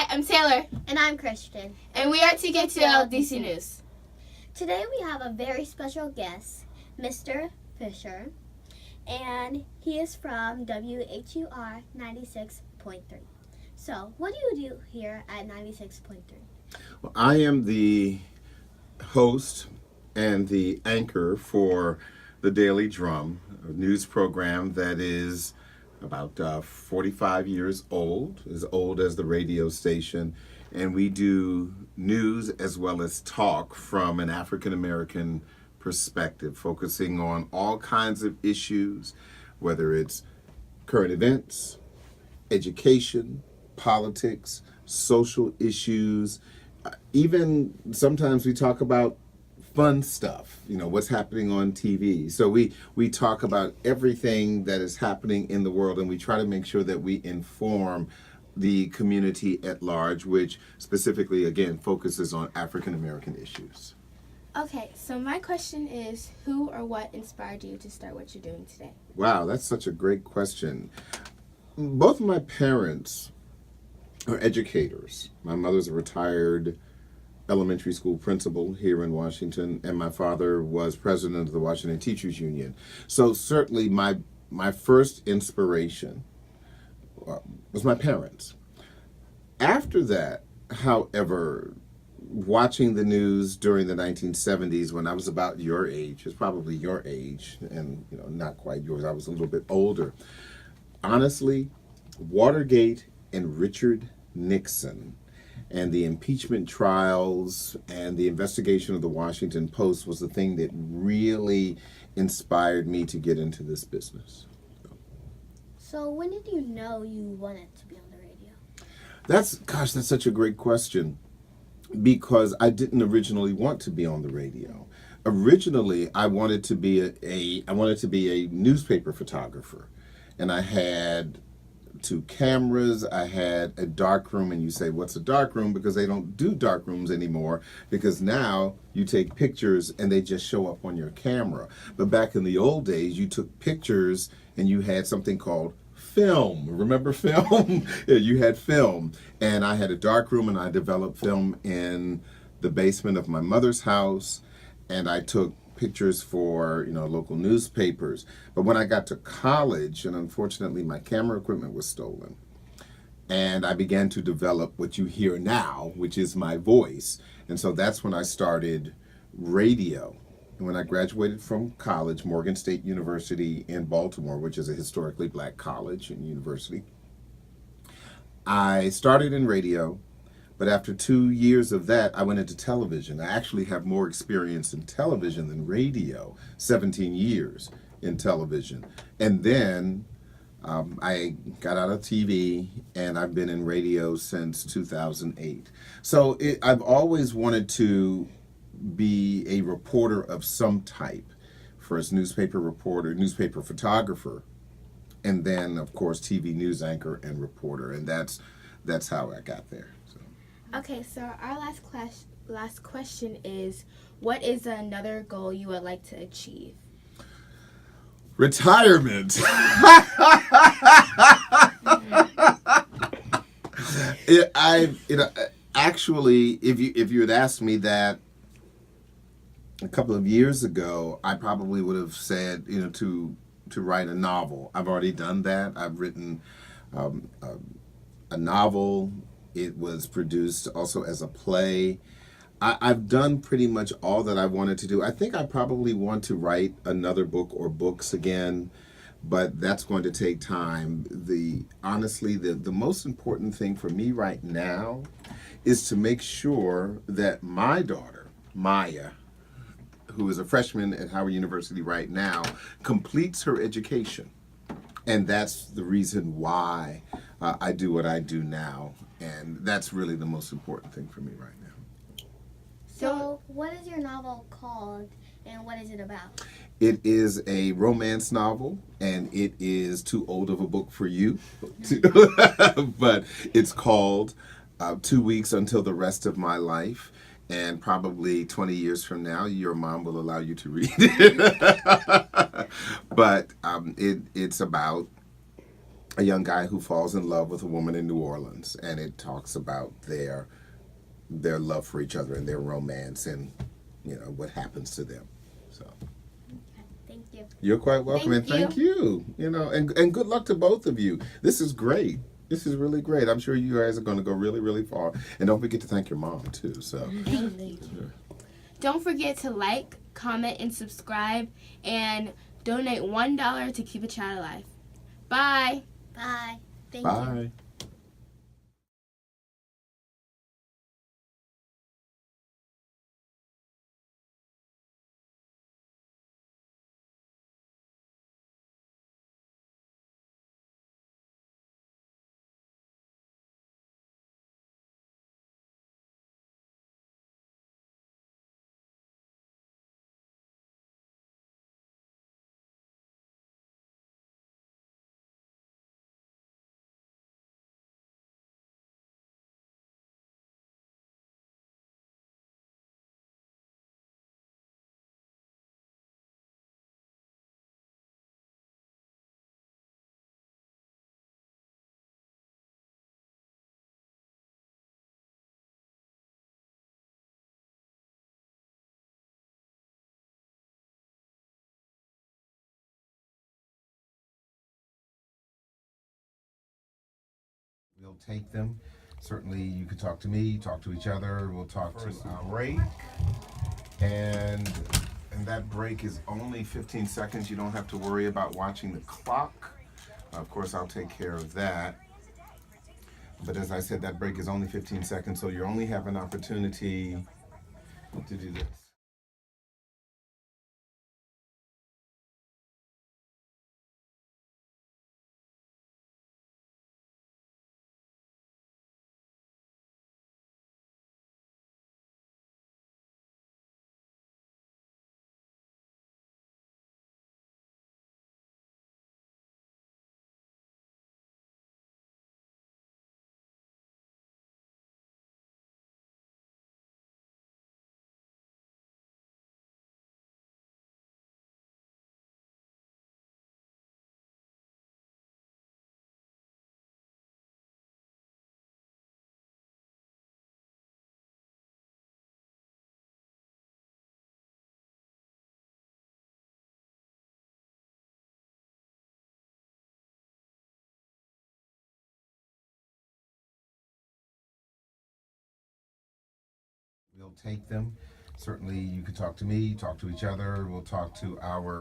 I'm Taylor. And I'm Christian. And we are TK2L DC News. Today we have a very special guest, Mr. Fisher, and he is from WHUR 96.3. So, what do you do here at 96.3? Well, I am the host and the anchor for the Daily Drum, a news program that is about 45 years old, as old as the radio station, and we do news as well as talk from an African American perspective, focusing on all kinds of issues, whether it's current events, education, politics, social issues, even sometimes we talk about fun stuff, what's happening on TV. So we talk about everything that is happening in the world, and we try to make sure that we inform the community at large, which specifically, again, focuses on African American issues. Okay, so my question is, who or what inspired you to start what you're doing today? Wow, that's such a great question. Both of my parents are educators. My mother's a retired elementary school principal here in Washington, and my father was president of the Washington Teachers Union. So certainly my first inspiration was my parents. After that, however, watching the news during the 1970s when I was about your age, it's probably your age, and not quite yours, I was a little bit older. Honestly, Watergate and Richard Nixon and the impeachment trials and the investigation of the Washington Post was the thing that really inspired me to get into this business. So when did you know you wanted to be on the radio? That's such a great question, because I didn't originally want to be on the radio. Originally, I wanted to be a newspaper photographer, and I had 2 cameras, I had a dark room, and you say, what's a dark room? Because they don't do dark rooms anymore, because now you take pictures and they just show up on your camera. But back in the old days, you took pictures and you had something called film. Remember film? Yeah, you had film. And I had a dark room, and I developed film in the basement of my mother's house, and I took pictures for local newspapers. But when I got to college, and unfortunately my camera equipment was stolen, and I began to develop what you hear now, which is my voice. And so that's when I started radio. And when I graduated from college, Morgan State University in Baltimore, which is a historically black college and university, I started in radio. But after 2 years of that, I went into television. I actually have more experience in television than radio, 17 years in television. And then I got out of TV, and I've been in radio since 2008. So I've always wanted to be a reporter of some type. First newspaper reporter, newspaper photographer, and then, of course, TV news anchor and reporter. And that's how I got there. Okay, so our last question is, what is another goal you would like to achieve? Retirement. Actually, if you had asked me that a couple of years ago, I probably would have said to write a novel. I've already done that. I've written a novel. It was produced also as a play. I've done pretty much all that I wanted to do. I think I probably want to write another book or books again, but that's going to take time. Honestly, the most important thing for me right now is to make sure that my daughter, Maya, who is a freshman at Howard University right now, completes her education. And that's the reason why I do what I do now. And that's really the most important thing for me right now. So what is your novel called, and what is it about? It is a romance novel, and it is too old of a book for you. But it's called 2 Weeks Until the Rest of My Life. And probably 20 years from now, your mom will allow you to read it. But it's about a young guy who falls in love with a woman in New Orleans, and it talks about their love for each other and their romance and what happens to them. So Thank you. you're quite welcome, Thank and thank you. And good luck to both of you. This is great. This is really great. I'm sure you guys are going to go really, really far. And don't forget to thank your mom too. So Thank you. Don't forget to like, comment, and subscribe, and donate $1 to keep a child alive. Bye. Bye. Thank you. bye. We'll take them. Certainly, you can talk to me, talk to each other. We'll talk to our break, and that break is only 15 seconds. You don't have to worry about watching the clock. Of course, I'll take care of that. But as I said, that break is only 15 seconds, so you only have an opportunity to do this. We'll take them. Certainly, you can talk to me, talk to each other. We'll talk to our